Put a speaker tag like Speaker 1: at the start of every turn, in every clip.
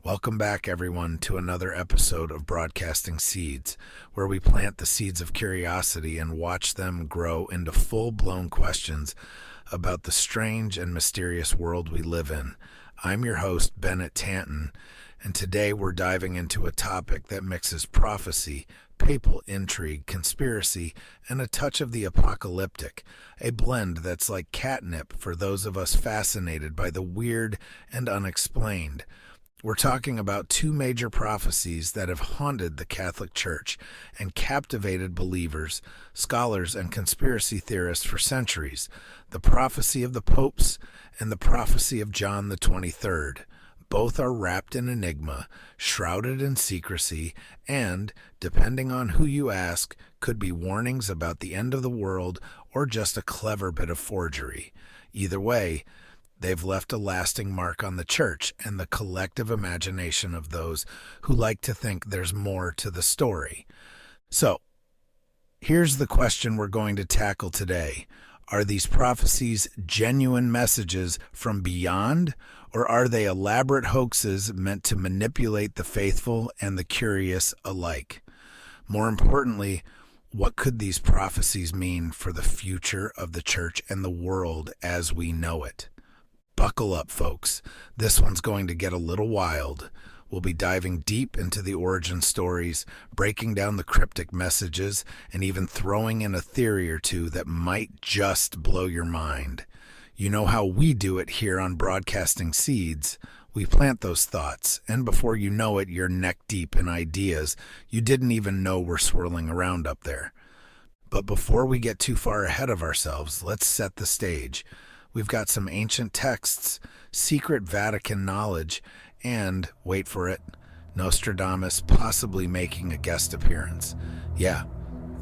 Speaker 1: Welcome back, everyone, to another episode of Broadcasting Seeds, where we plant the seeds of curiosity and watch them grow into full-blown questions about the strange and mysterious world we live in. I'm your host, Bennett Tanton, and today we're diving into a topic that mixes prophecy, papal intrigue, conspiracy, and a touch of the apocalyptic, a blend that's like catnip for those of us fascinated by the weird and unexplained. We're talking about two major prophecies that have haunted the Catholic Church and captivated believers, scholars, and conspiracy theorists for centuries: the prophecy of the popes and the prophecy of John XXIII. Both are wrapped in enigma, shrouded in secrecy, and, depending on who you ask, could be warnings about the end of the world or just a clever bit of forgery. Either way, they've left a lasting mark on the church and the collective imagination of those who like to think there's more to the story. So, here's the question we're going to tackle today. Are these prophecies genuine messages from beyond, or are they elaborate hoaxes meant to manipulate the faithful and the curious alike? More importantly, what could these prophecies mean for the future of the church and the world as we know it? Buckle up, folks. This one's going to get a little wild. We'll be diving deep into the origin stories, breaking down the cryptic messages, and even throwing in a theory or two that might just blow your mind. You know how we do it here on Broadcasting Seeds. We plant those thoughts, and before you know it, you're neck deep in ideas you didn't even know were swirling around up there. But before we get too far ahead of ourselves, let's set the stage. We've got some ancient texts, secret Vatican knowledge, and, wait for it, Nostradamus possibly making a guest appearance. Yeah,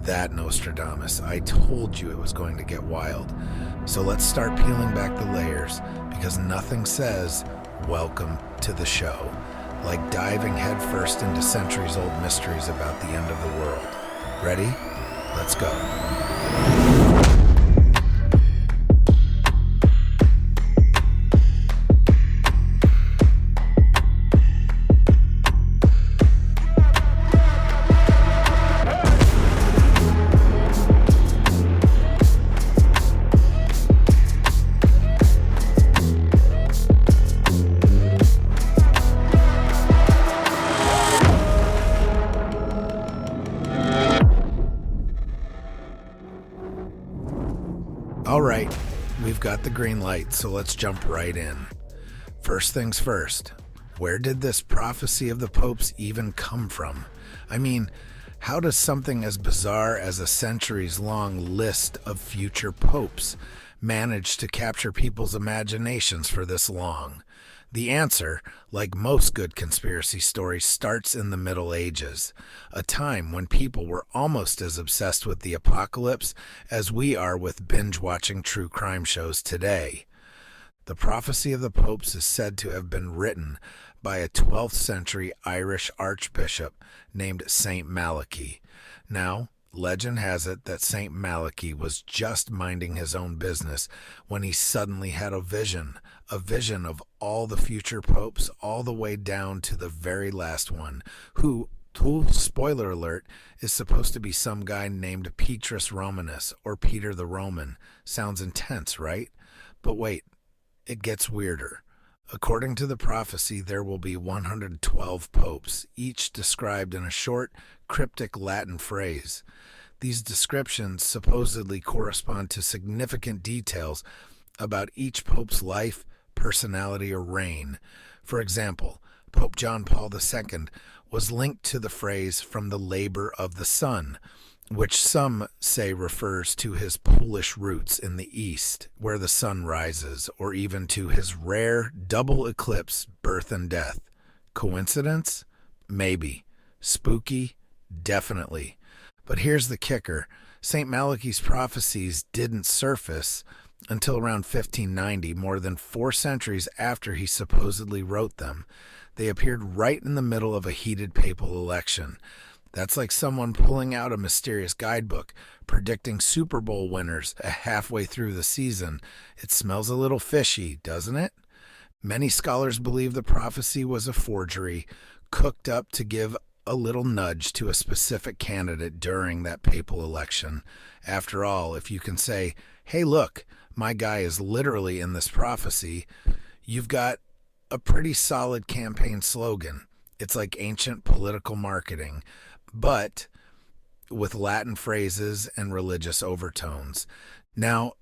Speaker 1: that Nostradamus. I told you it was going to get wild. So let's start peeling back the layers, because nothing says, welcome to the show, like diving headfirst into centuries-old mysteries about the end of the world. Ready? Let's go. All right, we've got the green light, so let's jump right in. First things first, where did this prophecy of the popes even come from? I mean, how does something as bizarre as a centuries-long list of future popes manage to capture people's imaginations for this long? The answer, like most good conspiracy stories, starts in the Middle Ages, a time when people were almost as obsessed with the apocalypse as we are with binge-watching true crime shows today. The prophecy of the popes is said to have been written by a 12th century Irish archbishop named Saint Malachy. Now, legend has it that Saint Malachy was just minding his own business when he suddenly had a vision of all the future popes, all the way down to the very last one, who, spoiler alert, is supposed to be some guy named Petrus Romanus, or Peter the Roman. Sounds intense, right? But wait, it gets weirder. According to the prophecy, there will be 112 popes, each described in a short, cryptic Latin phrase. These descriptions supposedly correspond to significant details about each pope's life, personality, or reign. For example, Pope John Paul II was linked to the phrase "from the labor of the sun," which some say refers to his Polish roots in the east, where the sun rises, or even to his rare double eclipse birth and death. Coincidence? Maybe. Spooky? Definitely. But here's the kicker. St. Malachy's prophecies didn't surface until around 1590, more than 4 centuries after he supposedly wrote them. They appeared right in the middle of a heated papal election. That's like someone pulling out a mysterious guidebook, predicting Super Bowl winners halfway through the season. It smells a little fishy, doesn't it? Many scholars believe the prophecy was a forgery, cooked up to give a little nudge to a specific candidate during that papal election. After all, if you can say, hey, look, my guy is literally in this prophecy, you've got a pretty solid campaign slogan. It's like ancient political marketing, but with Latin phrases and religious overtones. Now,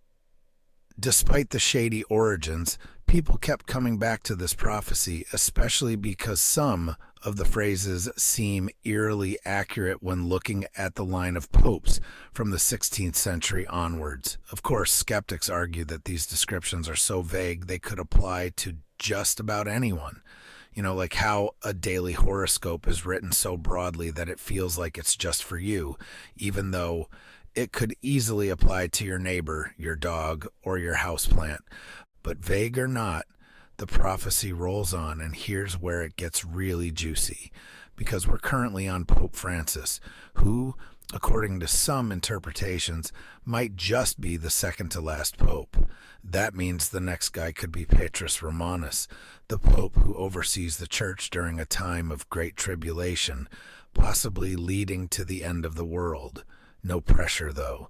Speaker 1: despite the shady origins, people kept coming back to this prophecy, especially because some of the phrases seem eerily accurate when looking at the line of popes from the 16th century onwards. Of course, skeptics argue that these descriptions are so vague they could apply to just about anyone. You know, like how a daily horoscope is written so broadly that it feels like it's just for you, even though it could easily apply to your neighbor, your dog, or your houseplant. But vague or not, the prophecy rolls on, and here's where it gets really juicy, because we're currently on Pope Francis, who, according to some interpretations, might just be the second to last pope. That means the next guy could be Petrus Romanus, the pope who oversees the church during a time of great tribulation, possibly leading to the end of the world. No pressure, though.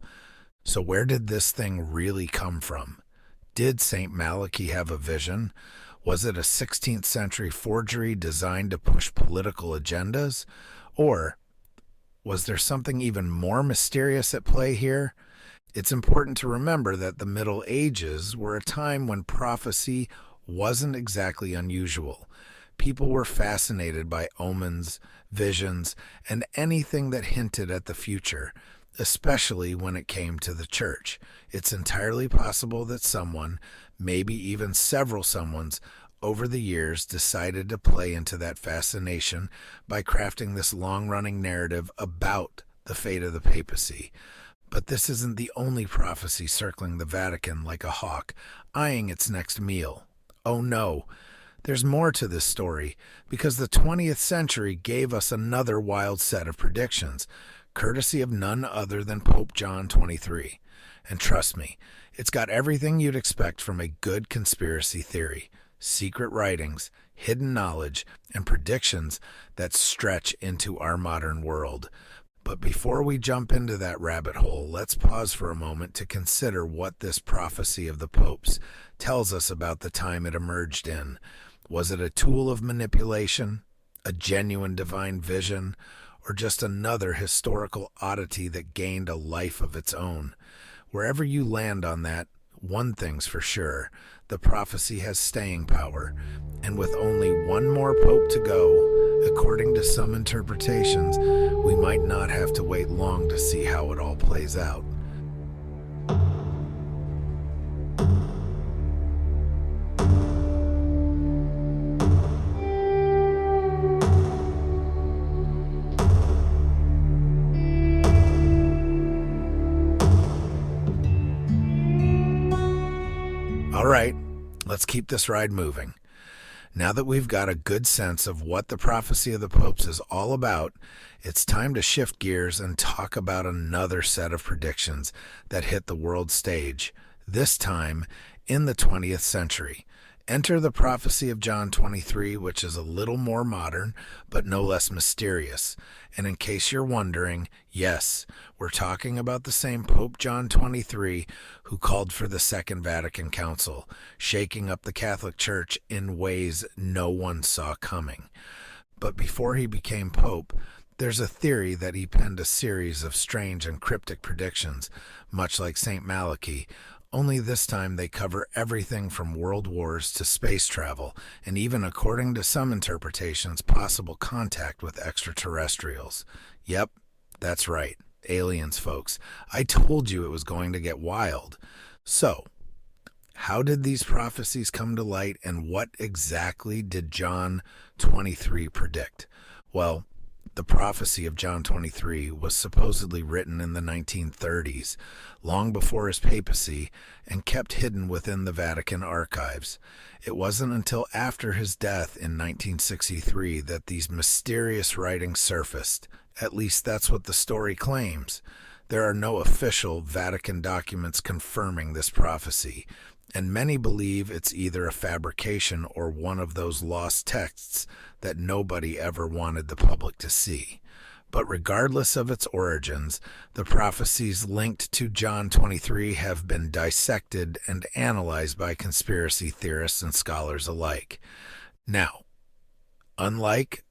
Speaker 1: So where did this thing really come from? Did Saint Malachy have a vision? Was it a 16th century forgery designed to push political agendas? Or was there something even more mysterious at play here? It's important to remember that the Middle Ages were a time when prophecy wasn't exactly unusual. People were fascinated by omens, visions, and anything that hinted at the future, especially when it came to the church. It's entirely possible that someone, maybe even several someones, over the years decided to play into that fascination by crafting this long-running narrative about the fate of the papacy. But this isn't the only prophecy circling the Vatican like a hawk, eyeing its next meal. Oh no, there's more to this story, because the 20th century gave us another wild set of predictions, courtesy of none other than Pope John XXIII. And trust me, it's got everything you'd expect from a good conspiracy theory: secret writings, hidden knowledge, and predictions that stretch into our modern world. But before we jump into that rabbit hole, let's pause for a moment to consider what this prophecy of the popes tells us about the time it emerged in. Was it a tool of manipulation, a genuine divine vision, or just another historical oddity that gained a life of its own? Wherever you land on that, one thing's for sure: the prophecy has staying power, and with only one more pope to go, according to some interpretations, we might not have to wait long to see how it all plays out. All right, let's keep this ride moving. Now that we've got a good sense of what the prophecy of the popes is all about, it's time to shift gears and talk about another set of predictions that hit the world stage, this time in the 20th century. Enter the Prophecy of John XXIII, which is a little more modern, but no less mysterious. And in case you're wondering, yes, we're talking about the same Pope John XXIII who called for the Second Vatican Council, shaking up the Catholic Church in ways no one saw coming. But before he became Pope, there's a theory that he penned a series of strange and cryptic predictions, much like Saint Malachy, only this time they cover everything from world wars to space travel, and even, according to some interpretations, possible contact with extraterrestrials. Yep, that's right. Aliens, folks. I told you it was going to get wild. So, how did these prophecies come to light, and what exactly did John XXIII predict? Well, the Prophecy of John XXIII was supposedly written in the 1930s, long before his papacy, and kept hidden within the Vatican archives. It wasn't until after his death in 1963 that these mysterious writings surfaced. At least that's what the story claims. There are no official Vatican documents confirming this prophecy. and many believe it's either a fabrication or one of those lost texts that nobody ever wanted the public to see. But regardless of its origins, the prophecies linked to John 23 have been dissected and analyzed by conspiracy theorists and scholars alike. Now, unlike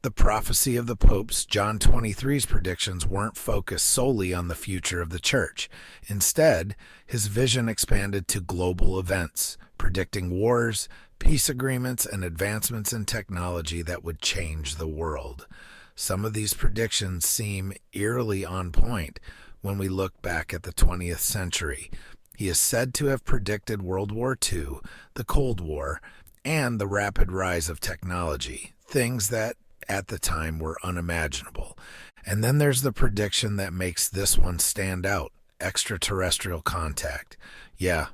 Speaker 1: the prophecy of the popes, John 23's predictions weren't focused solely on the future of the church. Instead, his vision expanded to global events, predicting wars, peace agreements, and advancements in technology that would change the world. Some of these predictions seem eerily on point when we look back at the 20th century. He is said to have predicted World War II, the Cold War, and the rapid rise of technology, things that at the time were unimaginable. And then there's the prediction that makes this one stand out: extraterrestrial contact. Yeah,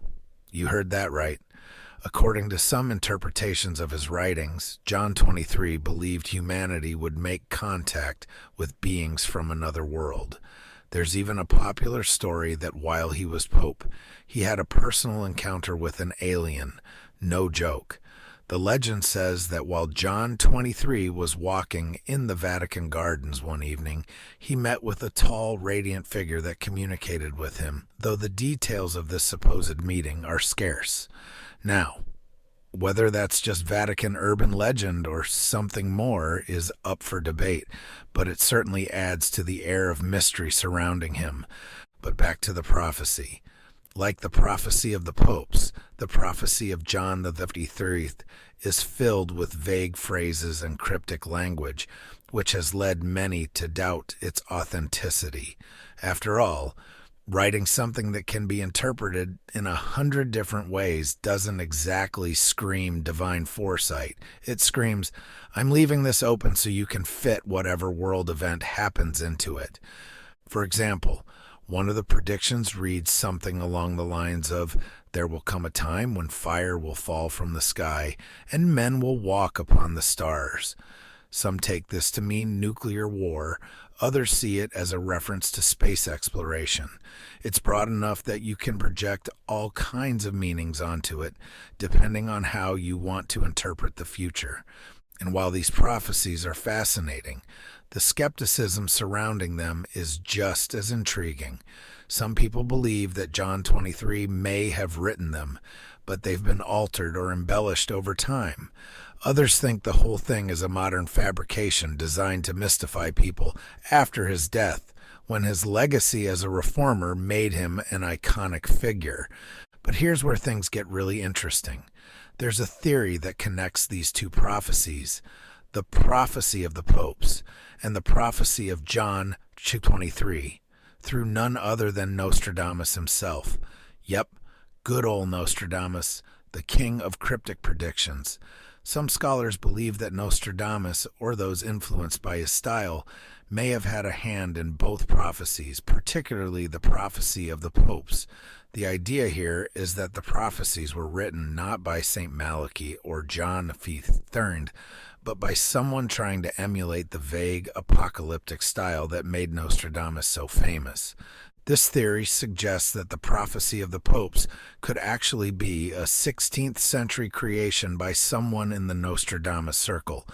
Speaker 1: you heard that right. According to some interpretations of his writings, John 23 believed humanity would make contact with beings from another world. There's even a popular story that while he was Pope, he had a personal encounter with an alien. No joke. The legend says that while John 23 was walking in the Vatican gardens one evening, he met with a tall, radiant figure that communicated with him, though the details of this supposed meeting are scarce. Now, whether that's just Vatican urban legend or something more is up for debate, but it certainly adds to the air of mystery surrounding him. But back to the prophecy. Like the prophecy of the popes, the prophecy of John XXIII is filled with vague phrases and cryptic language, which has led many to doubt its authenticity. After all, writing something that can be interpreted in 100 different ways doesn't exactly scream divine foresight. It screams, I'm leaving this open so you can fit whatever world event happens into it. For example, one of the predictions reads something along the lines of, there will come a time when fire will fall from the sky and men will walk upon the stars. Some take this to mean nuclear war. Others see it as a reference to space exploration. It's broad enough that you can project all kinds of meanings onto it, depending on how you want to interpret the future. And while these prophecies are fascinating, the skepticism surrounding them is just as intriguing. Some people believe that John 23 may have written them, but they've been altered or embellished over time. Others think the whole thing is a modern fabrication designed to mystify people after his death, when his legacy as a reformer made him an iconic figure. But here's where things get really interesting. There's a theory that connects these two prophecies: the prophecy of the popes and the prophecy of John 23, through none other than Nostradamus himself. Yep, good old Nostradamus, the king of cryptic predictions. Some scholars believe that Nostradamus, or those influenced by his style, may have had a hand in both prophecies, particularly the prophecy of the popes. The idea here is that the prophecies were written not by Saint Malachy or John XXIII, but by someone trying to emulate the vague, apocalyptic style that made Nostradamus so famous. This theory suggests that the prophecy of the popes could actually be a 16th century creation by someone in the Nostradamus circle,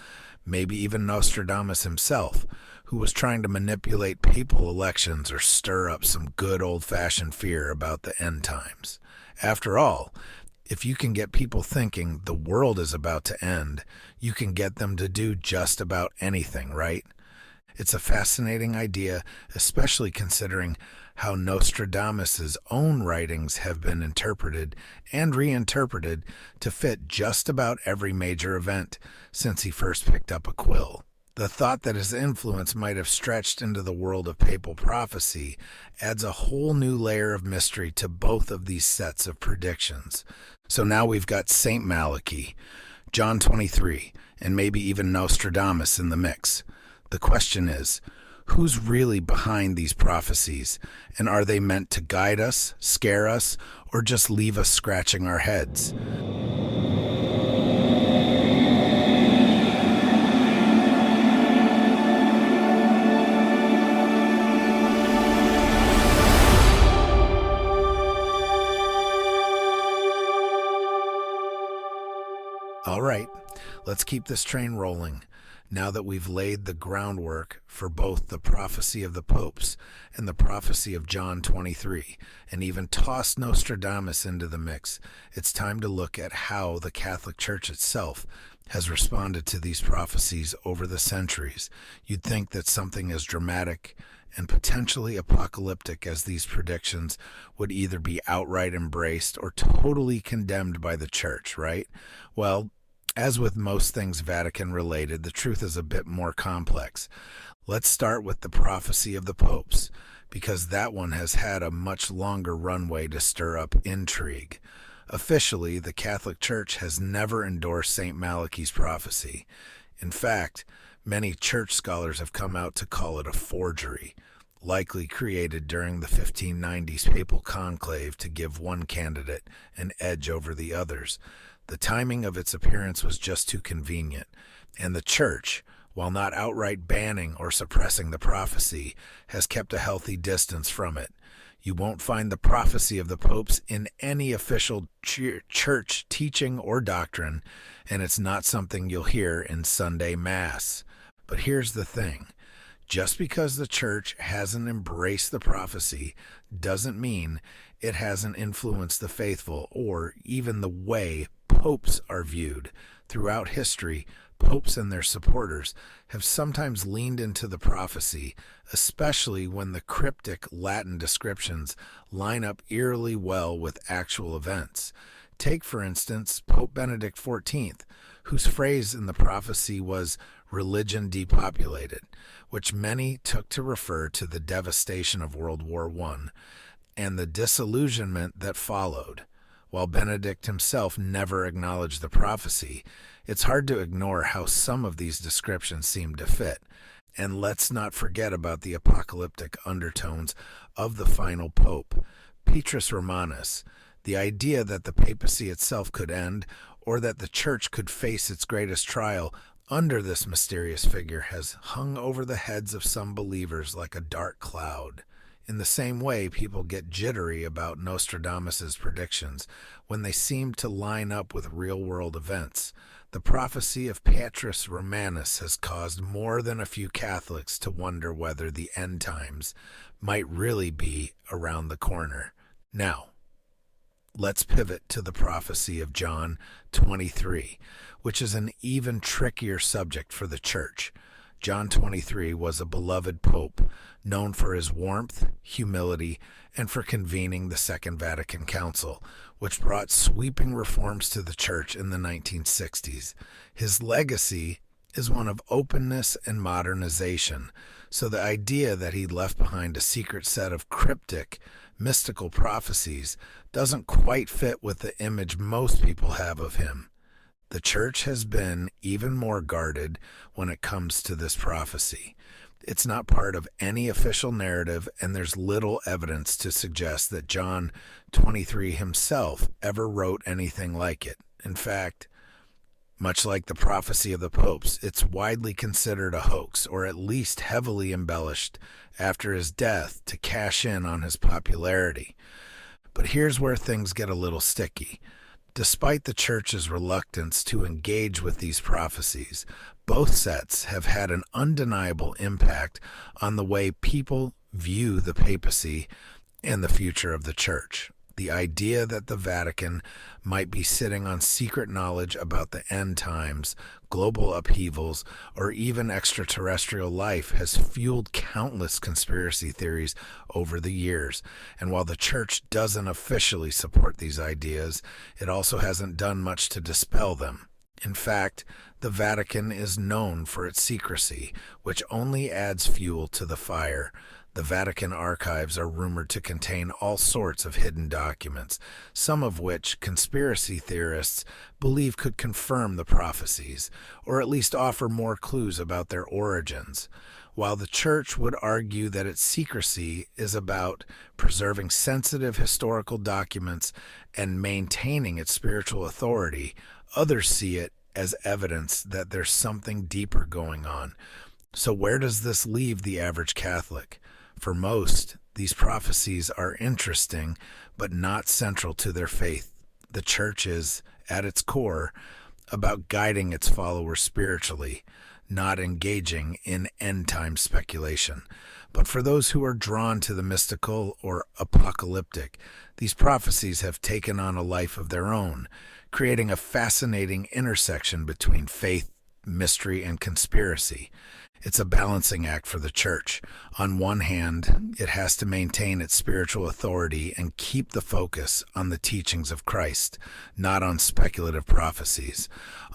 Speaker 1: maybe even Nostradamus himself, who was trying to manipulate papal elections or stir up some good old-fashioned fear about the end times. After all, if you can get people thinking the world is about to end, you can get them to do just about anything, right? It's a fascinating idea, especially considering how Nostradamus' own writings have been interpreted and reinterpreted to fit just about every major event since he first picked up a quill. The thought that his influence might have stretched into the world of papal prophecy adds a whole new layer of mystery to both of these sets of predictions. So now we've got Saint Malachy, John 23, and maybe even Nostradamus in the mix. The question is, who's really behind these prophecies, and are they meant to guide us, scare us, or just leave us scratching our heads? Let's keep this train rolling now that we've laid the groundwork for both the prophecy of the popes and the prophecy of John 23, and even tossed Nostradamus into the mix. It's time to look at how the Catholic Church itself has responded to these prophecies over the centuries. You'd think that something as dramatic and potentially apocalyptic as these predictions would either be outright embraced or totally condemned by the Church, right? Well, as with most things Vatican related, the truth is a bit more complex. Let's start with the prophecy of the popes, because that one has had a much longer runway to stir up intrigue. Officially, the Catholic Church has never endorsed Saint Malachy's prophecy. In fact, many church scholars have come out to call it a forgery, likely created during the 1590s papal conclave to give one candidate an edge over the others. The timing of its appearance was just too convenient, and the Church, while not outright banning or suppressing the prophecy, has kept a healthy distance from it. You won't find the prophecy of the popes in any official church teaching or doctrine, and it's not something you'll hear in Sunday Mass. But here's the thing. Just because the Church hasn't embraced the prophecy doesn't mean it hasn't influenced the faithful or even the way popes are viewed. Throughout history, popes and their supporters have sometimes leaned into the prophecy, especially when the cryptic Latin descriptions line up eerily well with actual events. Take, for instance, Pope Benedict XIV, whose phrase in the prophecy was "religion depopulated," which many took to refer to the devastation of World War I and the disillusionment that followed. While Benedict himself never acknowledged the prophecy, it's hard to ignore how some of these descriptions seem to fit. And let's not forget about the apocalyptic undertones of the final pope, Petrus Romanus. The idea that the papacy itself could end, or that the Church could face its greatest trial under this mysterious figure, has hung over the heads of some believers like a dark cloud. In the same way, people get jittery about Nostradamus's predictions when they seem to line up with real-world events. The prophecy of Petrus Romanus has caused more than a few Catholics to wonder whether the end times might really be around the corner. Now, let's pivot to the prophecy of John 23, which is an even trickier subject for the Church. John 23 was a beloved pope, known for his warmth, humility, and for convening the Second Vatican Council, which brought sweeping reforms to the Church in the 1960s. His legacy is one of openness and modernization, so the idea that he left behind a secret set of cryptic, mystical prophecies doesn't quite fit with the image most people have of him. The Church has been even more guarded when it comes to this prophecy. It's not part of any official narrative, and there's little evidence to suggest that John 23 himself ever wrote anything like it. In fact, much like the prophecy of the popes, it's widely considered a hoax, or at least heavily embellished after his death to cash in on his popularity. But here's where things get a little sticky. Despite the Church's reluctance to engage with these prophecies, both sets have had an undeniable impact on the way people view the papacy and the future of the Church. The idea that the Vatican might be sitting on secret knowledge about the end times, global upheavals, or even extraterrestrial life has fueled countless conspiracy theories over the years. And while the Church doesn't officially support these ideas, it also hasn't done much to dispel them. In fact, the Vatican is known for its secrecy, which only adds fuel to the fire. The Vatican archives are rumored to contain all sorts of hidden documents, some of which conspiracy theorists believe could confirm the prophecies, or at least offer more clues about their origins. While the Church would argue that its secrecy is about preserving sensitive historical documents and maintaining its spiritual authority, others see it as evidence that there's something deeper going on. So where does this leave the average Catholic? For most, these prophecies are interesting, but not central to their faith. The Church is, at its core, about guiding its followers spiritually, not engaging in end-time speculation. But for those who are drawn to the mystical or apocalyptic, these prophecies have taken on a life of their own, creating a fascinating intersection between faith, mystery, and conspiracy. It's a balancing act for the church. On one hand, it has to maintain its spiritual authority and keep the focus on the teachings of Christ, not on speculative prophecies.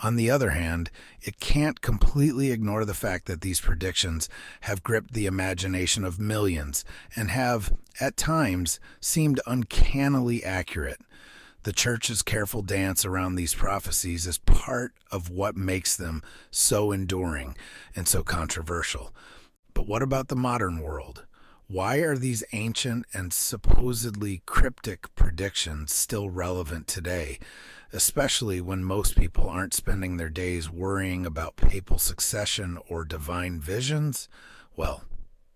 Speaker 1: On the other hand, it can't completely ignore the fact that these predictions have gripped the imagination of millions and have, at times, seemed uncannily accurate. The church's careful dance around these prophecies is part of what makes them so enduring and so controversial. But what about the modern world? Why are these ancient and supposedly cryptic predictions still relevant today, especially when most people aren't spending their days worrying about papal succession or divine visions? Well,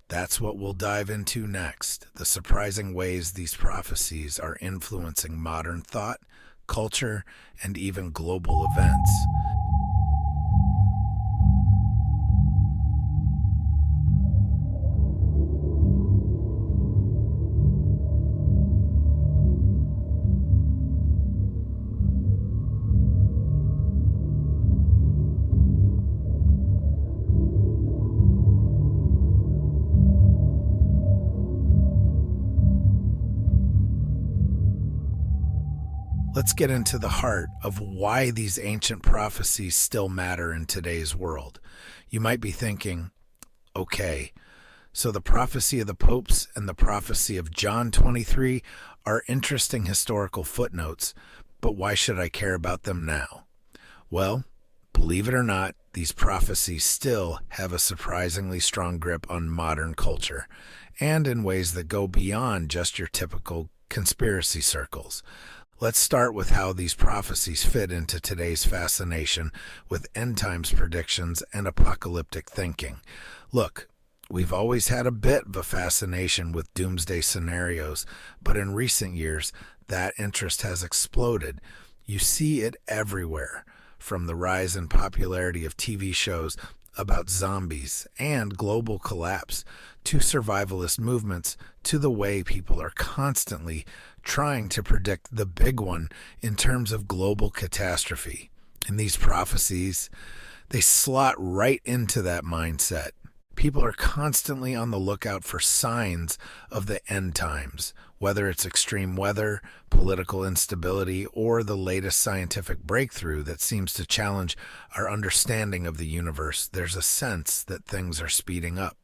Speaker 1: that's what we'll dive into next, the surprising ways these prophecies are influencing modern thought, culture, and even global events. Let's get into the heart of why these ancient prophecies still matter in today's world. You might be thinking, okay, so the prophecy of the popes and the prophecy of John 23 are interesting historical footnotes, but why should I care about them now? Well, believe it or not, these prophecies still have a surprisingly strong grip on modern culture, and in ways that go beyond just your typical conspiracy circles. Let's start with how these prophecies fit into today's fascination with end times predictions and apocalyptic thinking. Look, we've always had a bit of a fascination with doomsday scenarios, but in recent years, that interest has exploded. You see it everywhere, from the rise in popularity of TV shows about zombies and global collapse, to survivalist movements, to the way people are constantly trying to predict the big one in terms of global catastrophe. And these prophecies, they slot right into that mindset. People are constantly on the lookout for signs of the end times, whether it's extreme weather, political instability, or the latest scientific breakthrough that seems to challenge our understanding of the universe. There's a sense that things are speeding up.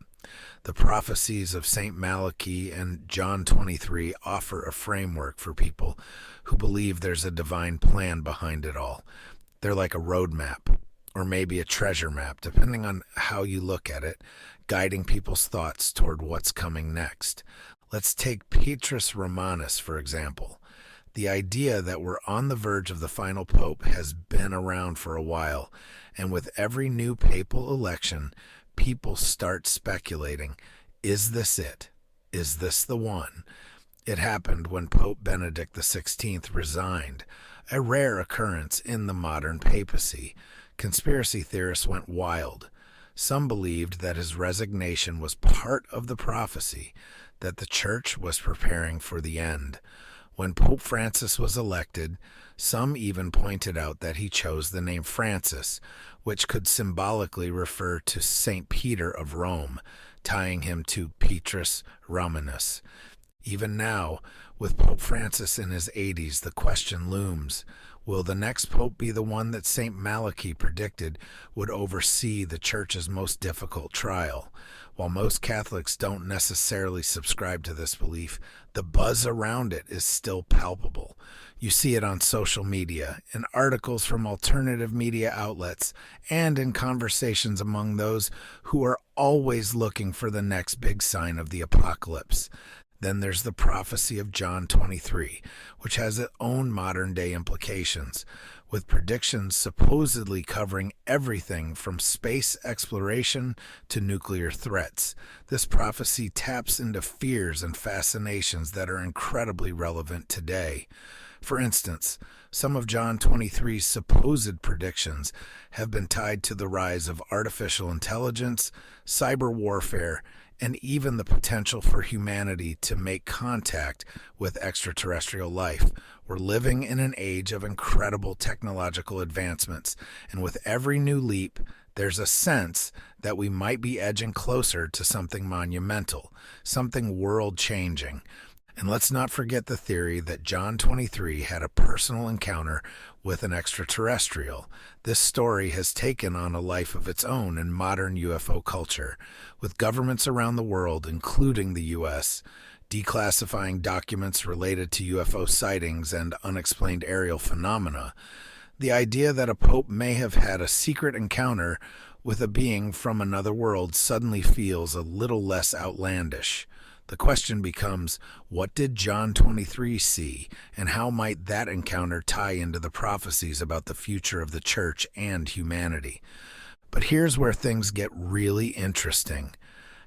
Speaker 1: The prophecies of Saint Malachy and John 23 offer a framework for people who believe there's a divine plan behind it all. They're like a roadmap, or maybe a treasure map, depending on how you look at it, guiding people's thoughts toward what's coming next. Let's take Petrus Romanus, for example. The idea that we're on the verge of the final pope has been around for a while, and with every new papal election, people start speculating, is this it? Is this the one? It happened when Pope Benedict XVI resigned, a rare occurrence in the modern papacy. Conspiracy theorists went wild. Some believed that his resignation was part of the prophecy, that the church was preparing for the end. When Pope Francis was elected, some even pointed out that he chose the name Francis, which could symbolically refer to Saint Peter of Rome, tying him to Petrus Romanus. Even now, with Pope Francis in his 80s, the question looms, will the next pope be the one that Saint Malachy predicted would oversee the church's most difficult trial? While most Catholics don't necessarily subscribe to this belief, the buzz around it is still palpable. You see it on social media, in articles from alternative media outlets, and in conversations among those who are always looking for the next big sign of the apocalypse. Then there's the prophecy of John 23, which has its own modern-day implications, with predictions supposedly covering everything from space exploration to nuclear threats. This prophecy taps into fears and fascinations that are incredibly relevant today. For instance, some of John 23's supposed predictions have been tied to the rise of artificial intelligence, cyber warfare, and even the potential for humanity to make contact with extraterrestrial life. We're living in an age of incredible technological advancements, and with every new leap, there's a sense that we might be edging closer to something monumental, something world-changing. And let's not forget the theory that John 23 had a personal encounter with an extraterrestrial. This story has taken on a life of its own in modern UFO culture, with governments around the world, including the U.S., declassifying documents related to UFO sightings and unexplained aerial phenomena. The idea that a pope may have had a secret encounter with a being from another world suddenly feels a little less outlandish. The question becomes, what did John 23 see, and how might that encounter tie into the prophecies about the future of the church and humanity? But here's where things get really interesting.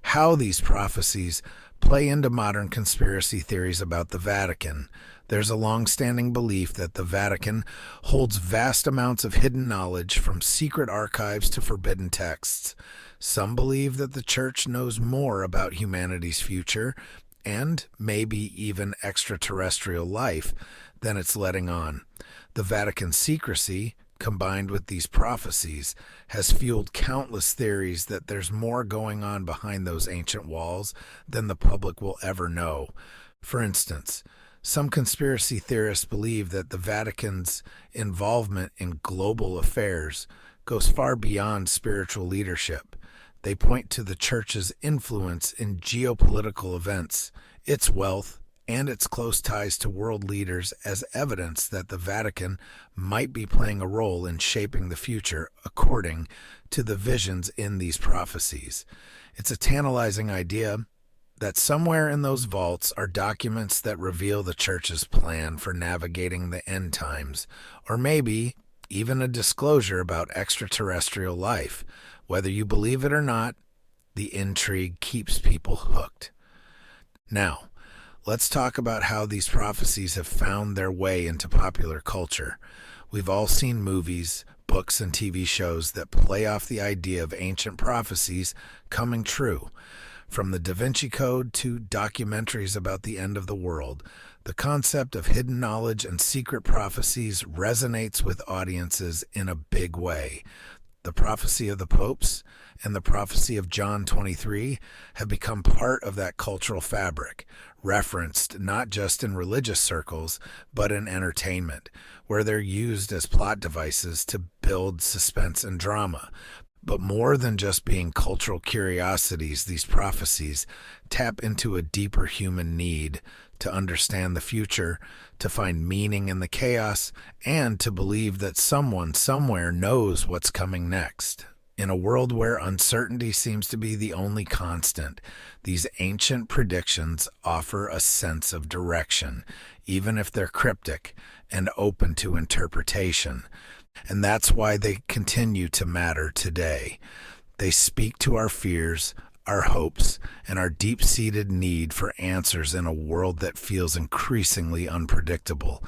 Speaker 1: How these prophecies play into modern conspiracy theories about the Vatican. There's a long-standing belief that the Vatican holds vast amounts of hidden knowledge, from secret archives to forbidden texts. Some believe that the Church knows more about humanity's future, and maybe even extraterrestrial life, than it's letting on. The Vatican's secrecy, combined with these prophecies, has fueled countless theories that there's more going on behind those ancient walls than the public will ever know. For instance, some conspiracy theorists believe that the Vatican's involvement in global affairs goes far beyond spiritual leadership. They point to the Church's influence in geopolitical events, its wealth, and its close ties to world leaders as evidence that the Vatican might be playing a role in shaping the future according to the visions in these prophecies. It's a tantalizing idea that somewhere in those vaults are documents that reveal the Church's plan for navigating the end times, or maybe even a disclosure about extraterrestrial life. Whether you believe it or not, the intrigue keeps people hooked. Now, let's talk about how these prophecies have found their way into popular culture. We've all seen movies, books, and TV shows that play off the idea of ancient prophecies coming true. From the Da Vinci Code to documentaries about the end of the world, the concept of hidden knowledge and secret prophecies resonates with audiences in a big way. The prophecy of the popes and the prophecy of John 23 have become part of that cultural fabric, referenced not just in religious circles, but in entertainment, where they're used as plot devices to build suspense and drama. But more than just being cultural curiosities, these prophecies tap into a deeper human need to understand the future, to find meaning in the chaos, and to believe that someone somewhere knows what's coming next. In a world where uncertainty seems to be the only constant, these ancient predictions offer a sense of direction, even if they're cryptic and open to interpretation. And that's why they continue to matter today. They speak to our fears, our hopes, and our deep-seated need for answers in a world that feels increasingly unpredictable.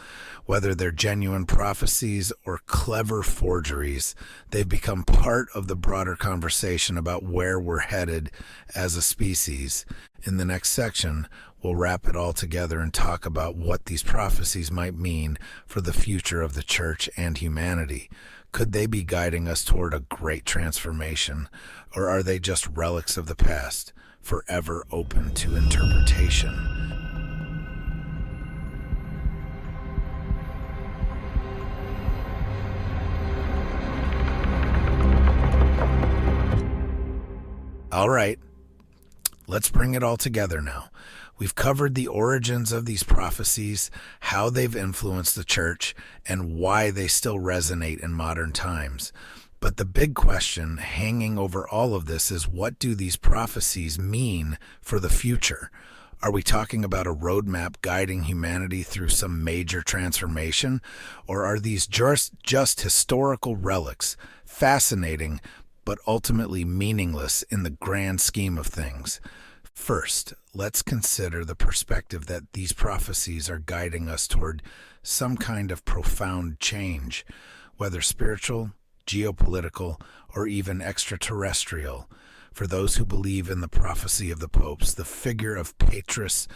Speaker 1: Whether they're genuine prophecies or clever forgeries, they've become part of the broader conversation about where we're headed as a species. In the next section, we'll wrap it all together and talk about what these prophecies might mean for the future of the Church and humanity. Could they be guiding us toward a great transformation, or are they just relics of the past, forever open to interpretation? All right, let's bring it all together now. We've covered the origins of these prophecies, how they've influenced the Church, and why they still resonate in modern times. But the big question hanging over all of this is, what do these prophecies mean for the future? Are we talking about a roadmap guiding humanity through some major transformation? Or are these just historical relics, fascinating but ultimately meaningless in the grand scheme of things? First, let's consider the perspective that these prophecies are guiding us toward some kind of profound change, whether spiritual, geopolitical, or even extraterrestrial. For those who believe in the prophecy of the popes, the figure of Petrus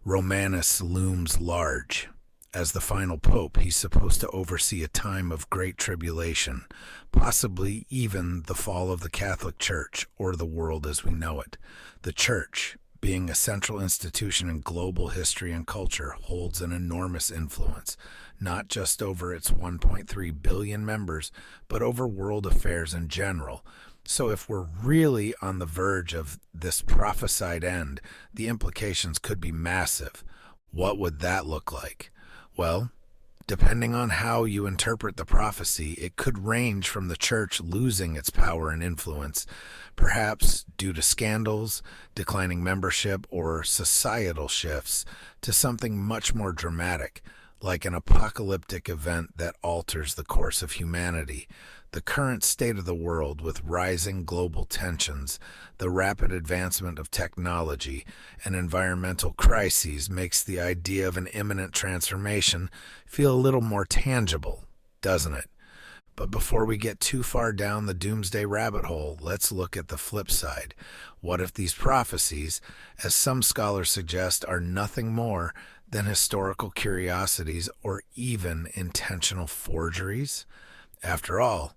Speaker 1: Romanus looms large. As the final pope, he's supposed to oversee a time of great tribulation, possibly even the fall of the Catholic Church or the world as we know it. The Church, being a central institution in global history and culture, holds an enormous influence, not just over its 1.3 billion members, but over world affairs in general. So if we're really on the verge of this prophesied end, the implications could be massive. What would that look like? Well, depending on how you interpret the prophecy, it could range from the church losing its power and influence, perhaps due to scandals, declining membership, or societal shifts, to something much more dramatic, like an apocalyptic event that alters the course of humanity. The current state of the world, with rising global tensions, the rapid advancement of technology, and environmental crises, makes the idea of an imminent transformation feel a little more tangible, doesn't it? But before we get too far down the doomsday rabbit hole, let's look at the flip side. What if these prophecies, as some scholars suggest, are nothing more than historical curiosities or even intentional forgeries? After all,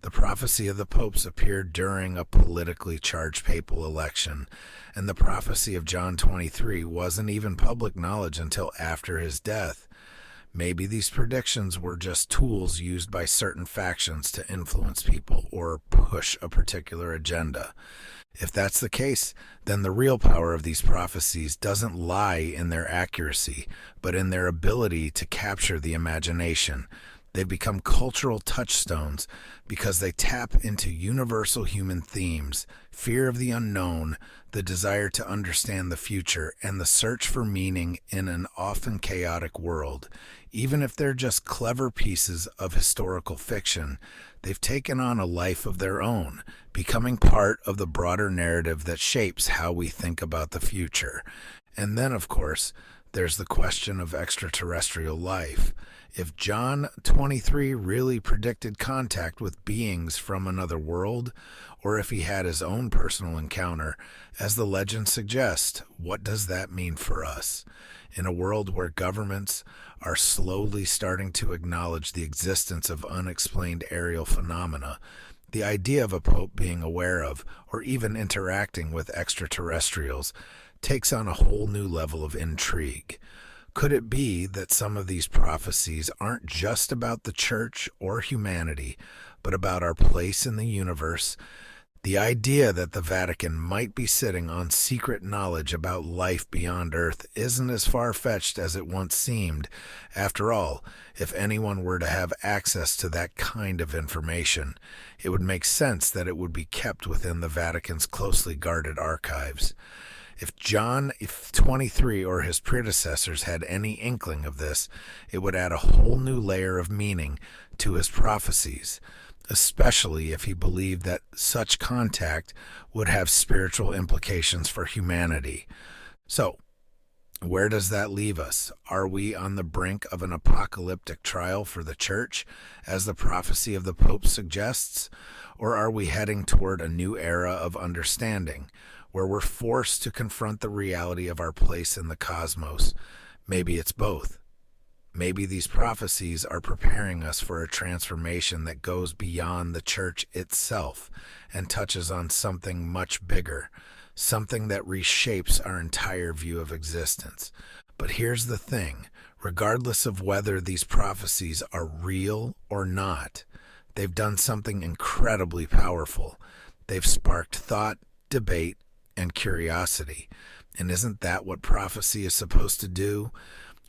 Speaker 1: the prophecy of the popes appeared during a politically charged papal election, and the prophecy of John XXIII wasn't even public knowledge until after his death. Maybe these predictions were just tools used by certain factions to influence people or push a particular agenda. If that's the case, then the real power of these prophecies doesn't lie in their accuracy, but in their ability to capture the imagination. They've become cultural touchstones because they tap into universal human themes: fear of the unknown, the desire to understand the future, and the search for meaning in an often chaotic world. Even if they're just clever pieces of historical fiction, they've taken on a life of their own, becoming part of the broader narrative that shapes how we think about the future. And then, of course, there's the question of extraterrestrial life. If John XXIII really predicted contact with beings from another world, or if he had his own personal encounter, as the legends suggest, what does that mean for us? In a world where governments are slowly starting to acknowledge the existence of unexplained aerial phenomena, the idea of a pope being aware of, or even interacting with extraterrestrials, takes on a whole new level of intrigue. Could it be that some of these prophecies aren't just about the church or humanity, but about our place in the universe? The idea that the Vatican might be sitting on secret knowledge about life beyond Earth isn't as far-fetched as it once seemed. After all, if anyone were to have access to that kind of information, it would make sense that it would be kept within the Vatican's closely guarded archives. If John XXIII or his predecessors had any inkling of this, it would add a whole new layer of meaning to his prophecies, especially if he believed that such contact would have spiritual implications for humanity. So, where does that leave us? Are we on the brink of an apocalyptic trial for the church, as the prophecy of the Pope suggests? Or are we heading toward a new era of understanding, where we're forced to confront the reality of our place in the cosmos? Maybe it's both. Maybe these prophecies are preparing us for a transformation that goes beyond the church itself and touches on something much bigger, something that reshapes our entire view of existence. But here's the thing: regardless of whether these prophecies are real or not, they've done something incredibly powerful. They've sparked thought, debate, and curiosity. And isn't that what prophecy is supposed to do?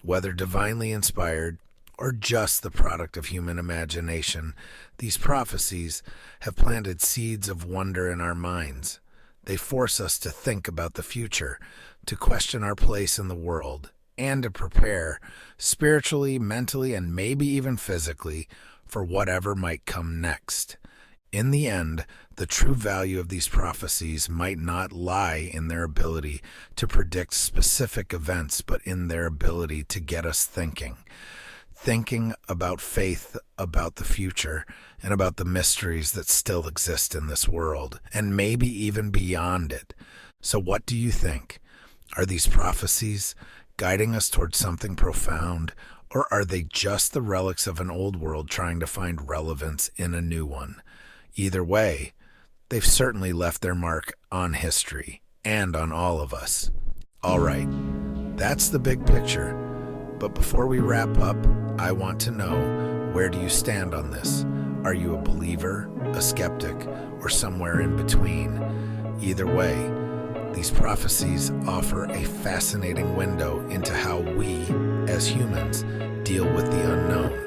Speaker 1: Whether divinely inspired or just the product of human imagination, these prophecies have planted seeds of wonder in our minds. They force us to think about the future, to question our place in the world, and to prepare, spiritually, mentally, and maybe even physically, for whatever might come next. In the end, the true value of these prophecies might not lie in their ability to predict specific events, but in their ability to get us thinking about faith, about the future, and about the mysteries that still exist in this world, and maybe even beyond it. So what do you think? Are these prophecies guiding us towards something profound, or are they just the relics of an old world trying to find relevance in a new one? Either way, they've certainly left their mark on history and on all of us. All right, that's the big picture. But before we wrap up, I want to know, where do you stand on this? Are you a believer, a skeptic, or somewhere in between? Either way, these prophecies offer a fascinating window into how we, as humans, deal with the unknown.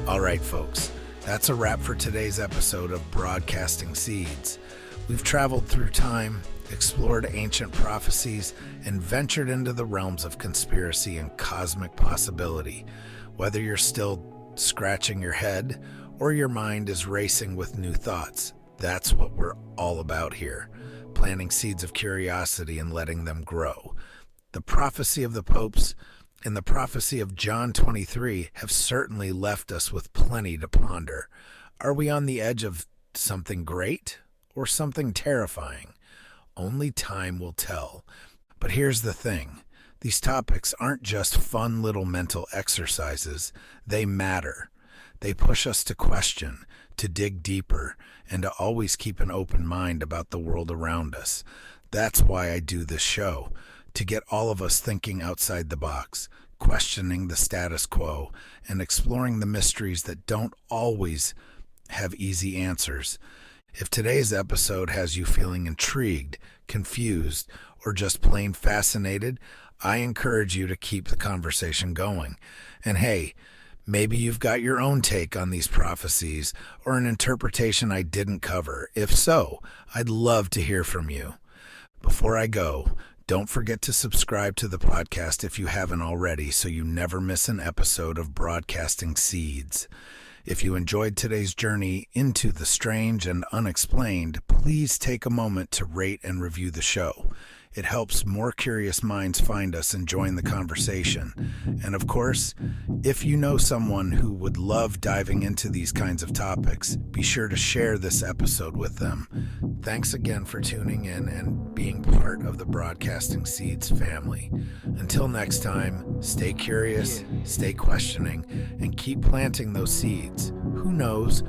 Speaker 1: All right, folks, that's a wrap for today's episode of Broadcasting Seeds. We've traveled through time, explored ancient prophecies, and ventured into the realms of conspiracy and cosmic possibility. Whether you're still scratching your head or your mind is racing with new thoughts, that's what we're all about here, planting seeds of curiosity and letting them grow. The prophecy of the popes and the prophecy of John XXIII have certainly left us with plenty to ponder. Are we on the edge of something great or something terrifying? Only time will tell. But here's the thing. These topics aren't just fun little mental exercises. They matter. They push us to question, to dig deeper, and to always keep an open mind about the world around us. That's why I do this show, to get all of us thinking outside the box, questioning the status quo, and exploring the mysteries that don't always have easy answers. If today's episode has you feeling intrigued, confused, or just plain fascinated, I encourage you to keep the conversation going. And hey, maybe you've got your own take on these prophecies or an interpretation I didn't cover. If so, I'd love to hear from you. Before I go, don't forget to subscribe to the podcast if you haven't already, so you never miss an episode of Broadcasting Seeds. If you enjoyed today's journey into the strange and unexplained, please take a moment to rate and review the show. It helps more curious minds find us and join the conversation. And of course, if you know someone who would love diving into these kinds of topics, be sure to share this episode with them. Thanks again for tuning in and being part of the Broadcasting Seeds family. Until next time, stay curious, stay questioning, and keep planting those seeds. Who knows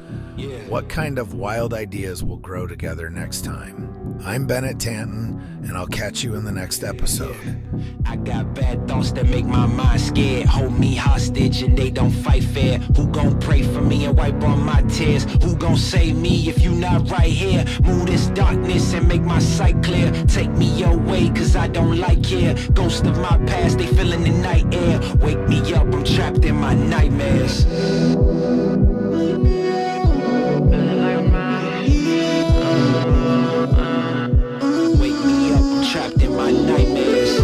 Speaker 1: what kind of wild ideas will grow together next time. I'm Bennett Tanton, and I'll catch you in the next episode.
Speaker 2: I got bad thoughts that make my mind scared, hold me hostage and they don't fight fair. Who gon' pray for me and wipe all my tears? Who gon' save me if you not right here? Move this darkness and make my sight clear. Take me your way cause I don't like here. Ghosts of my past, they feeling the night air. Wake me up, I'm trapped in my nightmares. Trapped in my nightmares.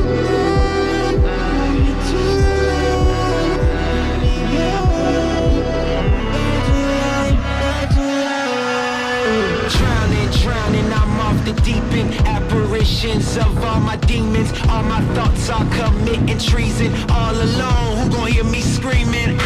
Speaker 2: Drowning, I'm off the deep end. Apparitions of all my demons. All my thoughts are committing treason. All alone, who gon' hear me screaming?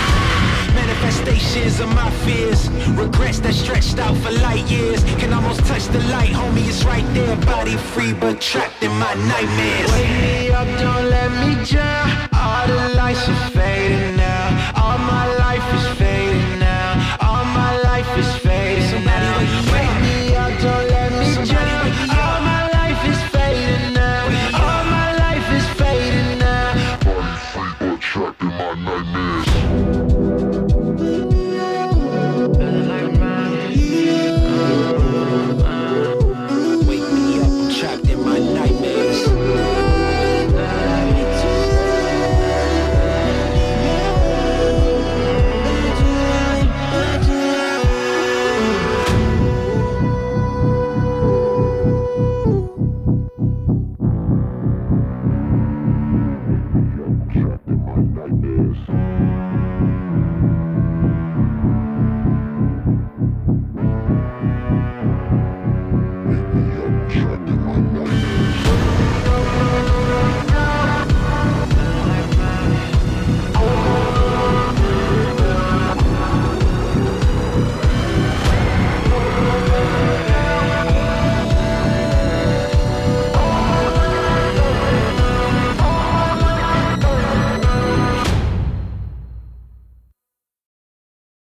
Speaker 2: Manifestations of my fears, regrets that stretched out for light years. Can almost touch the light, homie, it's right there. Body free but trapped in my nightmares. Wake me up, don't let me drown. All the lights are fading now. All my